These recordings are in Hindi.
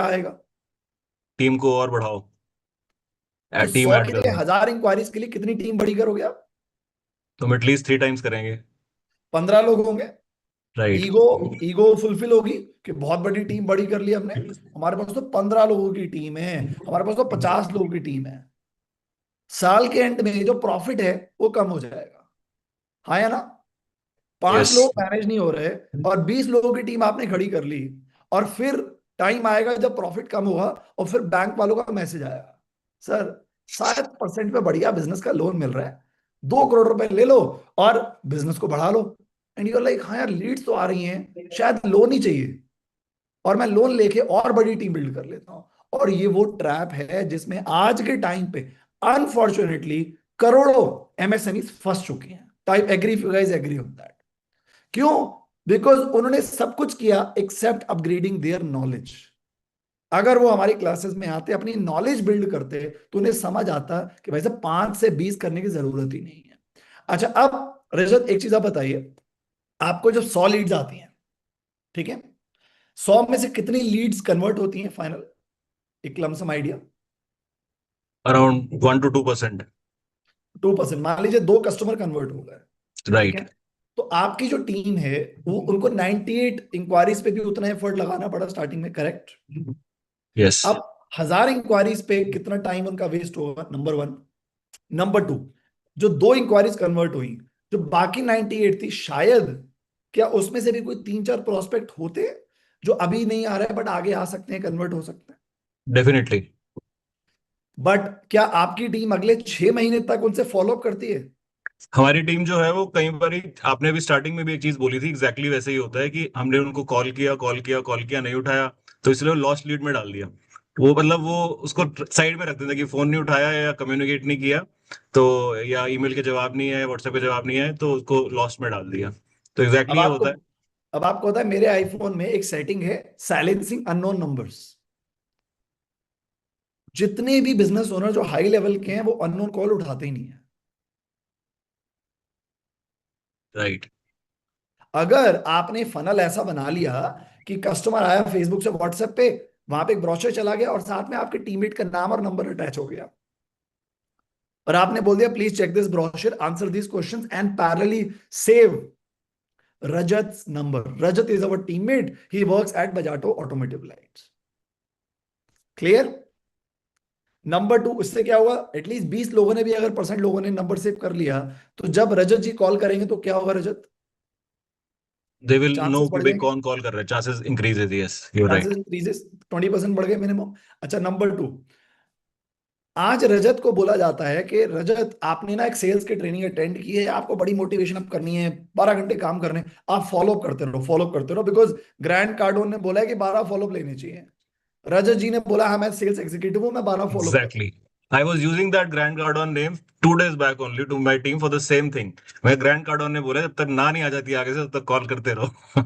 आएगा? टीम को और बढ़ाओ, तो टीम 100 ऐड के लिए, करो। 1000 इंक्वायरीज के लिए कितनी टीम बड़ी करोगे आप? तुम एटलीस्ट 3 टाइम्स करेंगे। 15 लोग होंगे। राइट। ईगो ईगो फुलफिल होगी कि बहुत बड़ी टीम बड़ी कर ली हमने। हमारे पास तो 15 लोगों की टीम है, हमारे पास तो 50 लोगों की टीम है। साल के एंड में जो प्रॉफिट है वो कम हो जाएगा। हाँ या ना? पांच यस। लोग मैनेज नहीं हो रहे और 20 लोगों की टीम आपने खड़ी कर ली, और फिर टाइम आएगा जब प्रॉफिट कम होगा, और फिर बैंक वालों का मैसेज आएगा, सर 7% पे बढ़िया बिजनेस का लोन मिल रहा है, 2 करोड़ रुपए ले लो और बिजनेस को बढ़ा लो। एंड यूर लाइक, हाँ यार लीड्स तो आ रही हैं, शायद लोन ही चाहिए, और मैं लोन लेके और बड़ी टीम बिल्ड कर लेता हूँ। और ये वो ट्रैप है जिसमें आज के टाइम पे अनफॉर्चुनेटली करोड़ों एमएसएमई फंस चुकी हैं। Type agree, if you guys agree on that. क्यों? बिकॉज उन्होंने सब कुछ किया एक्सेप्ट अपग्रेडिंग देयर नॉलेज। अगर वो हमारी क्लासेस में आते, अपनी नॉलेज बिल्ड करते, तो उन्हें समझ आता कि भाई साहब 5 से 20 करने की जरूरत ही नहीं है। अच्छा, अब रजत एक चीज आप बताइए, आपको जब 100 लीड्स आती हैं, ठीक है, 100 में से कितनी लीड्स कन्वर्ट होती हैं फाइनल? एक लमसम आइडिया। Around 1 to 2%। 2%। मान लीजिए 2 कस्टमर कन्वर्ट हो गए, ठीक राइट। है। तो आपकी जो टीम है, वो उनको 98 इंक्वायरीज पे भी उतना एफर्ट लगाना पड़ा स्टार्टिंग में, करेक्ट? यस। अब 1000 इंक्वायरीज पे कितना टाइम उनका वेस्ट होगा, नंबर वन। नंबर टू, जो 2 इंक्वायरीज कन्वर्ट हुई, जो बाकी 98 थी, शायद क्या उसमें से भी कोई 3 4 प्रोस्पेक्ट होते जो अभी नहीं आ रहे हैं बट आगे आ सकते हैं, कन्वर्ट हो सकते हैं। डेफिनेटली। बट क्या आपकी टीम अगले 6 महीने तक उनसे फॉलोअप करती है? हमारी टीम जो है वो कई बार, आपने भी स्टार्टिंग में भी एक चीज बोली थी, एग्जैक्टली वैसे ही होता है कि हमने उनको कॉल किया, कॉल किया, कॉल किया, नहीं उठाया, तो इसलिए वो लॉस्ट लीड में डाल दिया। वो मतलब वो उसको साइड में रख देते हैं कि फोन नहीं उठाया या कम्युनिकेट नहीं किया, तो या ईमेल के जवाब नहीं है, व्हाट्सएप के जवाब नहीं है, तो उसको लॉस्ट में डाल दिया। तो अब एग्जैक्टली ये आपको होता है। अब आपको होता है, मेरे आईफोन में एक सेटिंग है, साइलेंसिंग अननोन नंबर्स। जितने भी बिजनेस ओनर जो हाई लेवल के हैं, वो अननोन कॉल उठाते ही नहीं है। राइट। अगर आपने फनल ऐसा बना लिया कि कस्टमर आया फेसबुक से व्हाट्सएप पे, वहां पे एक ब्रोशर चला गया और साथ में आपके टीममेट का नाम और नंबर अटैच हो गया, और आपने बोल दिया please check this brochure, answer this questions and parallelly save Rajat number. Rajat is our teammate, he works at Bajaj Auto automotive lights. Clear? Number two, इससे क्या हुआ, एटलीस्ट 20 लोगों ने भी, अगर परसेंट लोगों ने नंबर सेव कर लिया, तो जब रजत जी कॉल करेंगे तो क्या होगा Rajat? They will no chances कि बढ़ भाई जाएंगे, कौन कॉल कर रहा है, चांसेस इंक्रीज है। Yes, you are chances right. Increases, 20% बढ़ गए मिनिमम। अच्छा, नंबर टू, आज रजत को बोला जाता है कि रजत आपने ना एक सेल्स की ट्रेनिंग अटेंड की है, आपको बड़ी मोटिवेशन अप करनी है, 12 घंटे काम करने हैं, आप फॉलोअप करते रहो, फॉलोअप करते रहो, बिकॉज ग्रैंड कार्डोन ने बोला है कि 12 फॉलोअप लेने चाहिए। रजत जी ने बोला हाँ मैं सेल्स एग्जीक्यूटिव हूँ, मैं 12 फॉलोअप कर। Exactly. I was using that Grant Cardone name 2 days back only to my team for the same thing. मैं ग्रैंड कार्डोन ने बोला जब तक ना नहीं आ जाती आगे से तब तक कॉल करते रहो।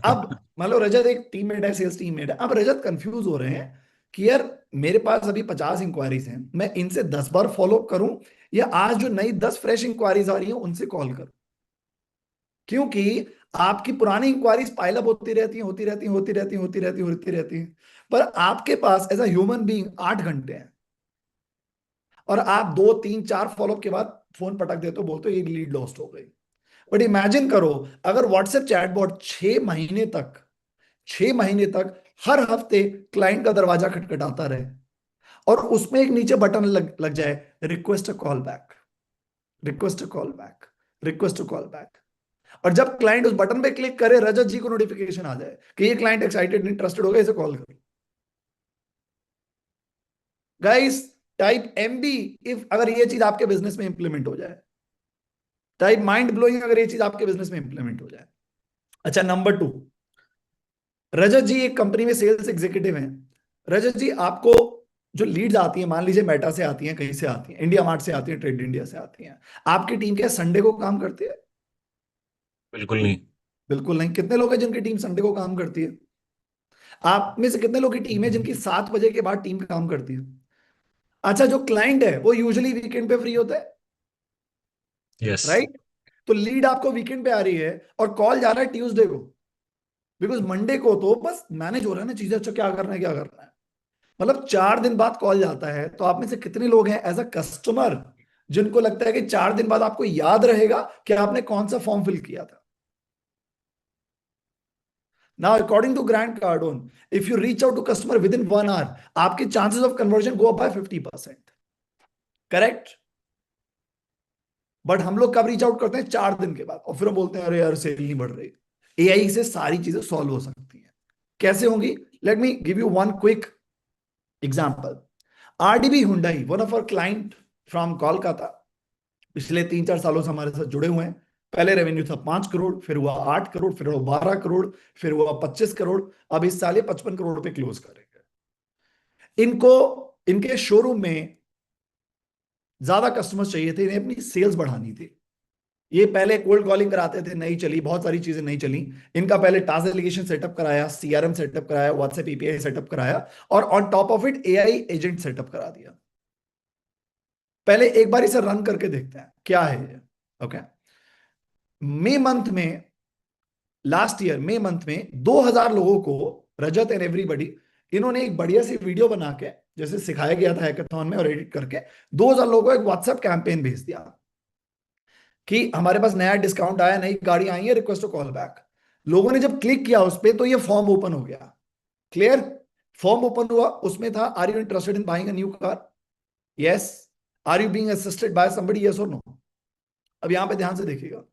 अब मान लो रजत एक टीममेट है, सेल्स टीममेट है, अब रजत कंफ्यूज हो रहे हैं कि यार मेरे पास अभी 50 इंक्वायरीज हैं, मैं इनसे 10 बार फॉलोअप करूं, या आज जो नई 10 फ्रेश इंक्वायरीज आ रही हैं उनसे कॉल करूं? क्योंकि आपकी पुरानी इंक्वायरीज पाइलअप होती रहती हैं, होती रहती हैं, होती रहती हैं, होती रहती हैं, होती रहती हैं, पर आपके पास एज अ ह्यूमन बीइंग 8 घंटे हैं, और आप 2 3 4 फॉलोअप के बाद फोन पटक देते हो, बोलते हो ये लीड लॉस्ट हो गई। बट इमेजिन करो, अगर व्हाट्सएप चैटबॉट 6 महीने तक, 6 महीने तक हर हफ्ते क्लाइंट का दरवाजा खटखटाता रहे, और उसमें एक नीचे बटन लग जाए, request a call back, request a call back, request a call back, और जब क्लाइंट उस बटन पे क्लिक करे, रजत जी को नोटिफिकेशन आ जाए कि ये क्लाइंट एक्साइटेड इंटरेस्टेड हो गया, इसे कॉल करो। गाइस, टाइप एमबी, इफ अगर ये चीज आपके बिजनेस में इंप्लीमेंट हो जाए, टाइप माइंड ब्लोइंग अगर ये चीज आपके बिजनेस में इंप्लीमेंट हो जाए। अच्छा, नंबर टू, रजत जी एक कंपनी में सेल्स एग्जीक्यूटिव हैं। रजत जी, आपको जो लीड्स आती हैं, मान लीजिए मेटा से आती हैं, कहीं से आती हैं, इंडिया मार्ट से आती हैं, ट्रेड इंडिया से आती हैं, आपकी टीम क्या संडे को काम करती है? बिल्कुल नहीं। बिल्कुल नहीं। कितने लोग हैं जिनकी टीम संडे को काम करती है? आप में से कितने लोग की टीम है जिनकी 7 बजे के बाद टीम काम करती है? अच्छा, जो क्लाइंट है वो यूजुअली वीकेंड पे फ्री होता है, यस। राइट? तो लीड आपको वीकेंड पे आ रही है और कॉल जा रहा है ट्यूसडे को, बिकॉज मंडे को तो बस मैनेज हो रहा है ना चीजें, अच्छा क्या करना है क्या करना है। मतलब 4 दिन बाद कॉल जाता है, तो आप में से कितने लोग हैं एज अ कस्टमर जिनको लगता है कि 4 दिन बाद आपको याद रहेगा कि आपने कौन सा फॉर्म फिल किया था। Now, according to Grant Cardone, if you reach out to customer within 1 hour, आपके chances of conversion go up by 50%. Correct. But हम लोग कब रीच आउट करते हैं? 4 दिन के बाद, और फिर हम बोलते हैं अरे यार सेल नहीं बढ़ रही। एआई से सारी चीजें सॉल्व हो सकती हैं। कैसे होंगी? Let me give you one quick example. RDB Hyundai, one of our client from Kolkata, पिछले 3-4 सालों से हमारे साथ जुड़े हुए हैं। पहले रेवेन्यू था 5 करोड़, फिर हुआ 8 करोड़, फिर हुआ 12 करोड़, फिर हुआ 25 करोड़। अब इस साल ये 55 करोड़ पे क्लोज करेंगे। इनको इनके शोरूम में ज्यादा कस्टमर्स चाहिए थे, इन्हें अपनी सेल्स बढ़ानी थी। ये पहले कोल्ड कॉलिंग कराते थे, नहीं चली, बहुत सारी चीजें नहीं चली। इनका पहले टास्क एलिगेशन सेटअप कराया, सीआरएम सेटअप कराया, व्हाट्सएप एपीआई सेटअप कराया, और on top of it AI agent setup करा दिया। पहले एक बार इसे रन करके देखते हैं क्या है ये। ओके। मई मंथ में, लास्ट ईयर मई मंथ में 2000 लोगों को, रजत एंड एवरीबडी, इन्होंने एक बढ़िया सी वीडियो बना के, जैसे सिखाया गया था हैकाथॉन में, और एडिट करके 2000 लोगों को एक व्हाट्सएप कैंपेन भेज दिया कि हमारे पास नया डिस्काउंट आया, नई गाड़ी आई है, रिक्वेस्ट टू कॉल बैक। लोगों ने जब क्लिक किया उस पर, तो ये फॉर्म ओपन हो गया। क्लियर? फॉर्म ओपन हुआ, उसमें था are you interested in buying a new car? Yes. Are you being assisted by somebody? Yes और नो? अब यहां पे ध्यान से देखिएगा।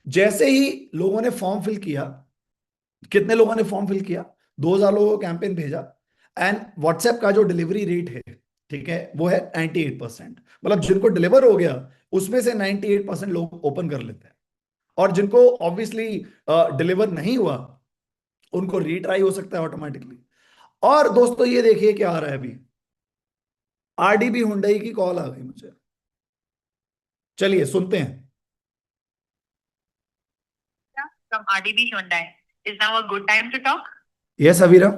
जैसे ही लोगों ने फॉर्म फिल किया, कितने लोगों ने फॉर्म फिल किया? 2000 लोगों को कैंपेन भेजा। एंड व्हाट्सएप का जो डिलीवरी रेट है, ठीक है, वो है 98%। मतलब जिनको डिलीवर हो गया उसमें से 98% लोग ओपन कर लेते हैं। और जिनको ऑब्वियसली डिलीवर नहीं हुआ, उनको रीट्राई हो सकता है ऑटोमेटिकली। और दोस्तों ये देखिए क्या आ रहा है अभी। आरडीबी हुंडई की कॉल आ गई मुझे। चलिए सुनते हैं। From RDB Hyundai. Is now a good time to talk? Yes Avira.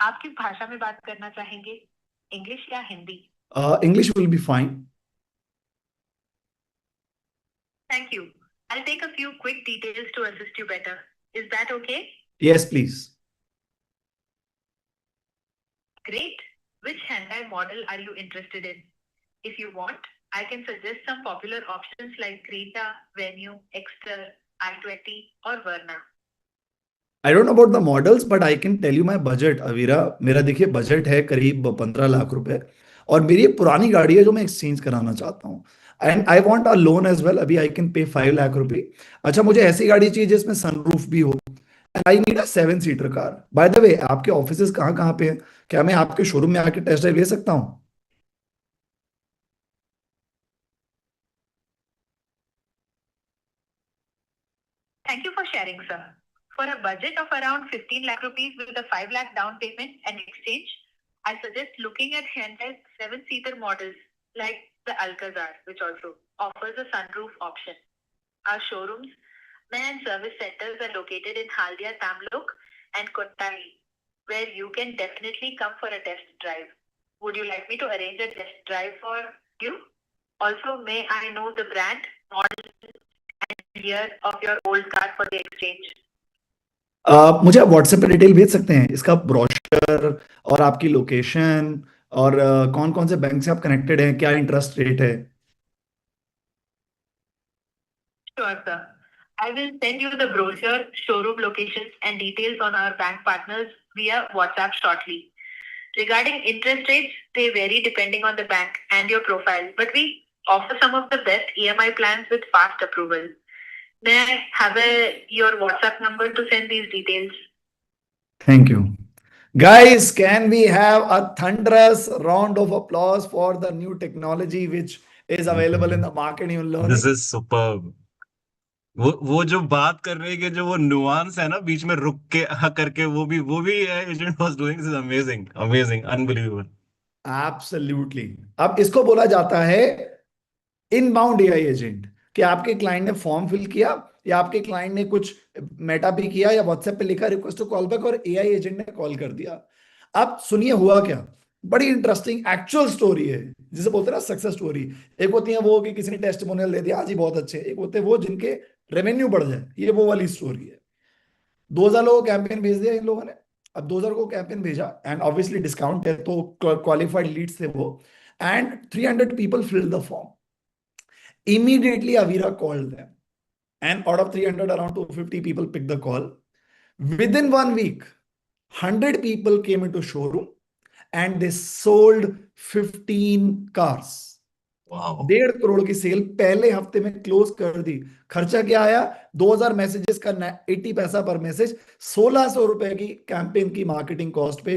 आप किस भाषा में बात करना चाहेंगे? इंग्लिश या Hindi? English will be fine. Thank you. I'll take a few quick details to assist you better. Is that okay? Yes please. Great. Which Hyundai model are you interested in? If you want, I can suggest some popular options like Creta, Venue, Exter, i20 or Verna. I don't know about the models, but I can tell you my budget अवीरा। मेरा देखिए बजट है करीब 15 लाख रुपए, और मेरी एक पुरानी गाड़ी है जो मैं एक्सचेंज कराना चाहता हूँ। And I want a loan as well. अभी आई कैन पे 5 लाख रुपए। अच्छा, मुझे ऐसी गाड़ी चाहिए जिसमें सनरूफ भी हो। And I need a 7 seater car. By the way, आपके ऑफिस कहाँ कहाँ पे हैं? क्या मैं आपके शोरूम में आके टेस्ट ड्राइव ले सकता हूँ? Thank you for sharing, sir. For a budget of around 15 lakh rupees with a 5 lakh down payment and exchange, I suggest looking at Hyundai's 7-seater models like the Alcazar, which also offers a sunroof option. Our showrooms and service centers are located in Haldia, Tamluk and Kottari, where you can definitely come for a test drive. Would you like me to arrange a test drive for you? Also, may I know the brand, model, and year of your old car for the exchange? मुझे आप व्हाट्सएप पे डिटेल भेज सकते हैं, इसका ब्रोशर और आपकी लोकेशन, और कौन कौन से बैंक से आप कनेक्टेड हैं, क्या इंटरेस्ट रेट है? Sure, sir. I will send you the brochure, showroom locations, and details on our bank partners via WhatsApp shortly. Regarding interest rates, they vary depending on the bank and your profile, but we offer some of the best EMI plans with fast approval. May I have your WhatsApp number to send these details? Thank you. Guys, can we have a thunderous round of applause for the new technology which is available in the market in this learning? Is superb. वो जो बात कर रहे हैं कि जो वो नुआंस है ना बीच में रुक के हाँ करके, वो भी agent was doing. This is amazing, amazing, unbelievable. Absolutely. अब इसको बोला जाता है इनबाउंड एआई एजेंट। कि आपके क्लाइंट ने फॉर्म फिल किया, या आपके क्लाइंट ने कुछ मेटा भी किया, या व्हाट्सएप पे लिखा रिक्वेस्ट टू कॉल बैक, और एआई एजेंट ने कॉल कर दिया। अब सुनिए हुआ क्या। बड़ी इंटरेस्टिंग एक्चुअल स्टोरी है। जिसे बोलते हैं ना सक्सेस स्टोरी। एक होती है वो कि किसी ने टेस्टिमोनियल दे दिया, आज ही बहुत अच्छे। एक होते हैं वो जिनके रेवेन्यू बढ़ जाए, ये वो वाली स्टोरी है। 2000 लोगों को कैंपेन भेज दिया इन लोगों ने। अब 2000 को कैंपेन भेजा एंड ऑब्वियसली डिस्काउंट है तो क्वालिफाइड लीड्स थे वो, and 300 people filled the form. Immediately Avira called them, and out of 300, around 250 people picked the call. Within 1 week, 100 people came into showroom and they sold 15 cars. Wow 1.5 crore की सेल पहले हफ्ते में क्लोज कर दी। खर्चा क्या आया? 2000 मैसेजेस का 80 पैसा पर मैसेज, 1600 रुपए की कैंपेन की मार्केटिंग कॉस्ट पे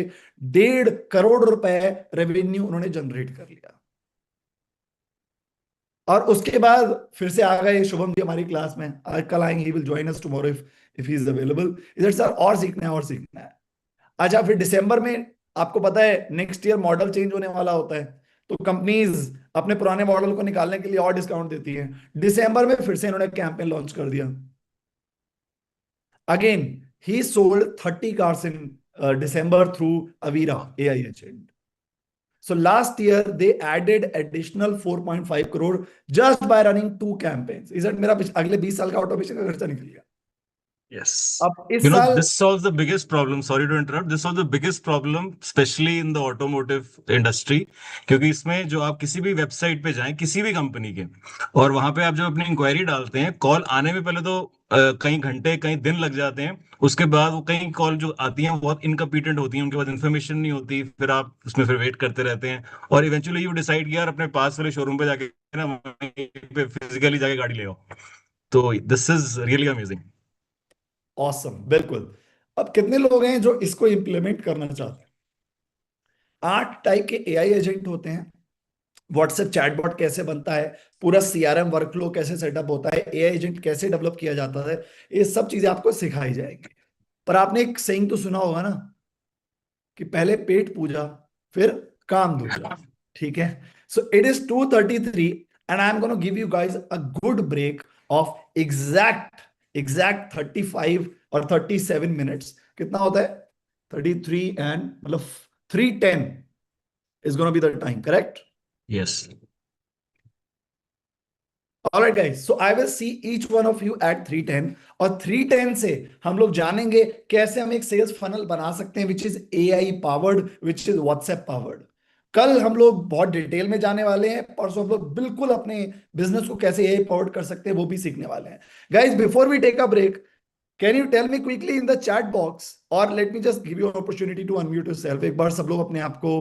1.5 करोड़ रुपए रेवेन्यू उन्होंने जनरेट कर लिया। और उसके बाद फिर से आ गए शुभम जी हमारी क्लास में, आज कल आएंगे, he will join us tomorrow if he is available. इधर सर और सीखना है और सीखना है। अच्छा, फिर दिसंबर में आपको पता है नेक्स्ट ईयर मॉडल चेंज होने वाला होता है, तो कंपनीज अपने पुराने मॉडल को निकालने के लिए और डिस्काउंट देती है। दिसंबर में फिर से इन्होंने कैंपेन लॉन्च कर दिया। Again he sold 30 cars in December through Avira AI agent. So last year they added additional 4.5 crore just by running 2 campaigns. Is that मेरा अगले 20 साल का ऑटोमेशन का खर्चा निकल गया। Yes. अब इस You know, साल this solves the biggest problem. Sorry to interrupt. This solves the biggest problem, especially in the automotive industry. क्योंकि इसमें जो आप किसी भी वेबसाइट पे जाएं, किसी भी कंपनी के, और वहां पे आप जब अपनी इंक्वायरी डालते हैं, कॉल आने में पहले तो कई घंटे कई दिन लग जाते हैं। उसके बाद वो कई कॉल जो आती हैं वो बहुत इनकम्पिटेंट होती हैं, उनके पास इन्फॉर्मेशन नहीं होती, फिर आप उसमें फिर वेट करते रहते हैं, और इवेंचुअली यू डिसाइड किया अपने पास वाले शोरूम पे जाके ना वहीं पे फिजिकली जाके गाड़ी ले आओ। तो this is really amazing. Awesome, बिल्कुल। अब कितने लोग हैं जो इसको इंप्लीमेंट करना चाहते हैं? 8 टाइप के AI एजेंट होते हैं। व्हाट्सएप चैटबॉट कैसे बनता है, पूरा CRM वर्कफ्लो कैसे सेटअप होता है, AI एजेंट कैसे डेवलप किया जाता है, ये सब चीजें आपको सिखाई जाएंगी। पर आपने एक सेइंग तो सुना होगा ना कि पहले पेट पूजा फिर काम दूजा। ठीक है, so it is 2:33 and I am gonna give you guys a good break of exact 35 और 37 मिनट्स। कितना होता है? 33 एंड मतलब 3:10 is gonna be the time, correct? Yes. All right guys, so I will see each one of you at 3:10, और 3:10 से हम लोग जानेंगे कैसे हम एक सेल्स फनल बना सकते हैं which is AI powered, which is WhatsApp powered. कल हम लोग बहुत डिटेल में जाने वाले हैं, परसों हम लोग बिल्कुल अपने बिजनेस को कैसे AI पावर्ड कर सकते हैं वो भी सीखने वाले हैं। Guys before we take a break, can you tell me quickly in the chat box, और let me just give you opportunity to unmute yourself. एक बार सब लोग अपने आप को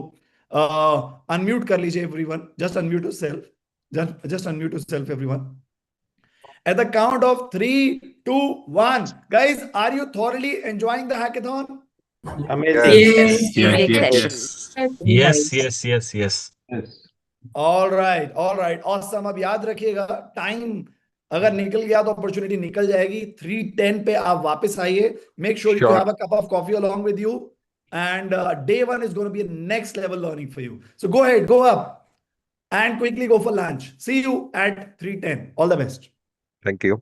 अनम्यूट कर लीजिए। Everyone just unmute yourself, just unmute yourself everyone. At the count of 3, 2, 1, guys, are you thoroughly enjoying the hackathon? Amazing. Yes, Yes, yes, yes, yes, yes. All right, awesome. अब याद रखिएगा, टाइम अगर निकल गया तो अपॉर्चुनिटी निकल जाएगी। 3:10 पे आप वापस आइए। Make sure you have a cup of coffee along with you, and day 1 is going to be a next level learning for you. So go ahead, go up and quickly go for lunch. See you at 3:10. All the best. Thank you.